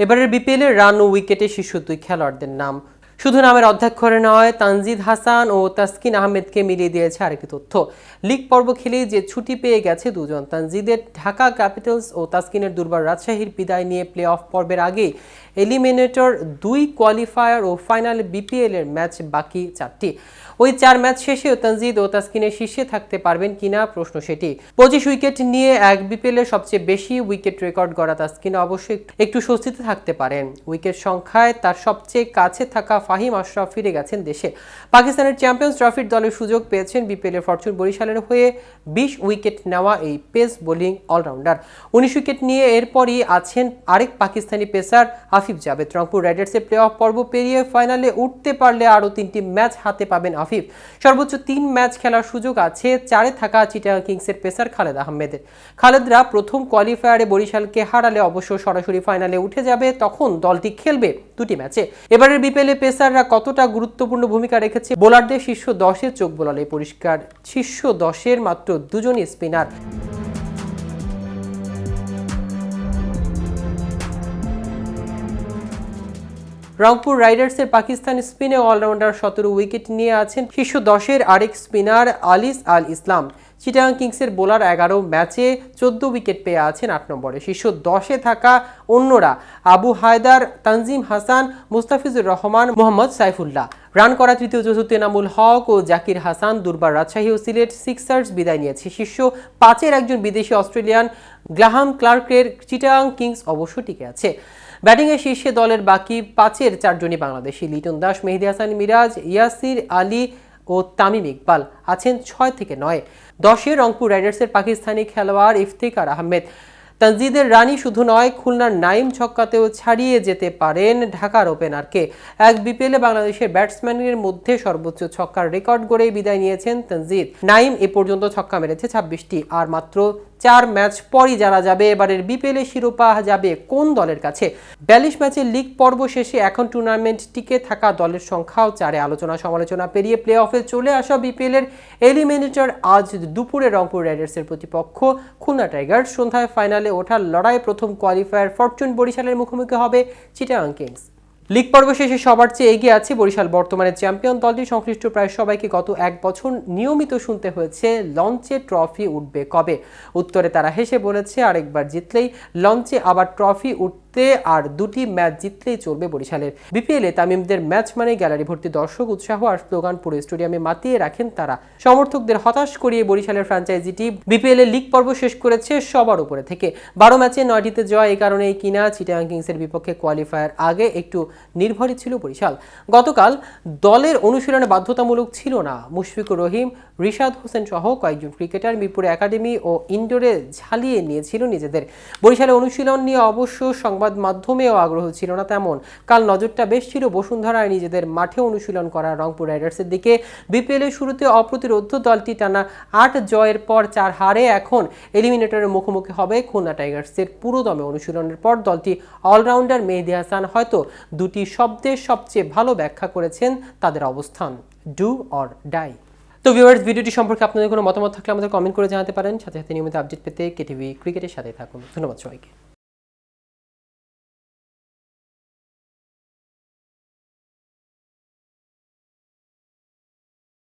এবারের বিপিএল এর রান ও উইকেটে শীর্ষ দুই খেলোয়াড়দের নাম শুধু নামের অধ্যক্ষরে নয়, তানজিদ হাসান ও তাসকিন আহমেদকে মিলিয়ে দিয়েছে আরেকটি তথ্য। লিগ পর্ব খেলেই যে ছুটি পেয়ে গেছে দুজন। তানজিদের ঢাকা ক্যাপিটালস ও তাসকিনের দুর্বার রাজশাহীর বিদায় নিয়ে প্লে অফ পর্বের আগেই এলিমিনেটর 2 কোয়ালিফায়ার ও ফাইনাল বিপিএল এর ম্যাচ বাকি 4টি। ওই 4 ম্যাচ শেষেও তানজিদ ও তাসকিনের শীর্ষে থাকতে পারবেন কিনা প্রশ্ন সেটি। 25 উইকেট নিয়ে এক বিপিএল এর সবচেয়ে বেশি উইকেট রেকর্ড গড়া তাসকিন অবশ্যই একটু স্বস্তিতে থাকতে পারেন। উইকেট সংখ্যায় তার সবচেয়ে কাছে থাকা ফাহিম আশরাফ ফিরে গেছেন দেশে। পাকিস্তানের চ্যাম্পিয়ন্স ট্রফির দলের সুযোগ পেয়েছেন বিপিএল এর ফরচুন বরিশালের হয়ে 20 উইকেট নেওয়া এই পেস বোলিং অলরাউন্ডার। 19 উইকেট নিয়ে এরপরই আছেন আরেক পাকিস্তানি পেসার আফিফ জাভেদ। রংপুর রাইডার্সের প্লে অফ পর্ব পেরিয়ে ফাইনালে উঠতে পারলে আরও 3টি ম্যাচ হাতে পাবেন আফিফ। সর্বোচ্চ 3 ম্যাচ খেলার সুযোগ আছে 4-এ থাকা চিটাগাং কিংসের পেসার খালেদ আহমেদের। খালেদরা প্রথম কোয়ালিফায়ারে বরিশালকে হারালে অবশ্য সরাসরি ফাইনালে উঠে যাবে। তখন দলটি খেলবে 2টি ম্যাচে। এবারের বিপিএলে পেসাররা কতটা গুরুত্বপূর্ণ ভূমিকা রেখেছে বোলারদের শীর্ষ 10-এর চোখ বোলালে পরিষ্কার। শীর্ষ 10-এর মাত্র 2জনই স্পিনার। রংপুর রাইডার্সের পাকিস্তান স্পিনে অলরাউন্ডার 17 উইকেট নিয়ে আছেন শীর্ষ 10-এর আরেক স্পিনার আলিস আল ইসলাম। চিটাগাং কিংসের বোলার 11 ম্যাচে 14 উইকেট পেয়ে আছেন 8 নম্বরে। শীর্ষ 10-এ থাকা অন্যরা আবু হায়দার, তানজিম হাসান, মুস্তাফিজুর রহমান, মোহাম্মদ সাইফুল্লাহ। রান করা তৃতীয় চতুর্থ এনামুল হক ও জাকির হাসান। দুর্বার রাজশাহী ও সিলেট সিক্সার্স বিদায় নিয়েছে। শীর্ষ 5-এর একজন বিদেশি অস্ট্রেলিয়ান গ্রাহাম ক্লার্কের চিটাগাং কিংস অবশ্য টিকে আছে। ব্যাটিংয়ে শীর্ষে দলের বাকি 5-এর 4জনই বাংলাদেশি। লিটন দাস, মেহেদী হাসান মিরাজ, ইয়াসির আলী ও তামিম ইকবাল আছেন 6 থেকে 9। 10-এ রংপুর রাইডার্সের পাকিস্তানি খেলোয়াড় ইফতিকার আহমেদ। তানজিদের রানই শুধু নয়, খুলনার নাইম ছক্কাতেও ছাড়িয়ে যেতে পারেন ঢাকার ওপেনারকে। এক বিপিএলে বাংলাদেশের ব্যাটসম্যানের মধ্যে সর্বোচ্চ ছক্কার রেকর্ড গড়ে বিদায় নিয়েছেন তানজিদ। নাইম এ পর্যন্ত ছক্কা মেরেছে 26টি। আর মাত্র 4 ম্যাচ পরই জানা যাবে এবারের বিপিএলে শিরোপা যাবে কোন দলের কাছে। 42 ম্যাচের লিগ পর্ব শেষে এখন টুর্নামেন্ট টিকে থাকা দলের সংখ্যাও 4-এ। আলোচনা সমালোচনা পেরিয়ে প্লে অফে চলে আসা বিপিএল এর এলিমিনেটর আজ দুপুরে রংপুর রাইডার্সের প্রতিপক্ষ খুলনা টাইগার্স। সন্ধ্যায় ফাইনালে ওঠার লড়াই প্রথম কোয়ালিফায়ার ফরচুন বরিশালের মুখোমুখি হবে চিটাগাং কিংস। লিগ পর্ব শেষে সবার চেয়ে এগিয়ে আছে বরিশাল। বর্তমানে চ্যাম্পিয়ন দলটি সংশ্লিষ্ট প্রায় সবাইকে গত 1 বছর নিয়মিত শুনতে হয়েছে লঞ্চে ট্রফি উঠবে কবে। উত্তরে তারা হেসে বলেছে আরেকবার জিতলেই লঞ্চে আবার ট্রফি উঠতে আর 2টি ম্যাচ জিতলেই চলবে বরিশালের। বিপিএলে তামিমদের ম্যাচ মানে গ্যালারি ভর্তি দর্শক, উৎসাহ আর স্লোগান পুরো স্টেডিয়ামে মাতিয়ে রাখেন তারা। সমর্থকদের হতাশ করিয়ে বরিশালের ফ্র্যাঞ্চাইজিটি বিপিএল এর লিগ পর্ব শেষ করেছে সবার উপরে থেকে। 12 ম্যাচে 9টিতে জয়। এই কারণেই কিনা চিটাগাং কিংসের বিপক্ষে কোয়ালিফায়ার আগে একটু নির্ভরই ছিল বরিশাল। গতকাল দলের অনুশীলনে বাধ্যতামূলক ছিল না। মুশফিকুর রহিম, রিশাদ হোসেন সহ কয়েকজন ক্রিকেটার মিরপুরে একাডেমি ও ইনডোরে ঝালিয়ে নিয়েছিল নিজেদের। বরিশালে অনুশীলন নিয়ে অবশ্য সংবাদ মাধ্যমেও আগ্রহ ছিল না তেমন। কাল নজরটা বেশ ছিল বসুন্ধরায় নিজেদের মাঠে অনুশীলন করা রংপুর রাইডার্সের দিকে। বিপিএল এর শুরুতে অপ্রতিরোধ্য দলটি টানা 8 জয়ের পর 4 হারে এখন এলিমিনেটরের মুখোমুখি হবে খুলনা টাইগার্সের। পুরোদমে অনুশীলনের পর দলটি অলরাউন্ডার মেহেদী হাসান হয়তো 2টি শব্দের সবচেয়ে ভালো ব্যাখ্যা করেছেন তাদের অবস্থান, ডু অর ডাই। তো ভিউয়ার্স, ভিডিওটি সম্পর্কে আপনাদের কোনো মতামত থাকলে আমাদের কমেন্ট করে জানাতে পারেন। সাথে সাথে নিয়মিত আপডেট পেতে কেটিভি ক্রিকেটের সাথে থাকুন। ধন্যবাদ সবাইকে।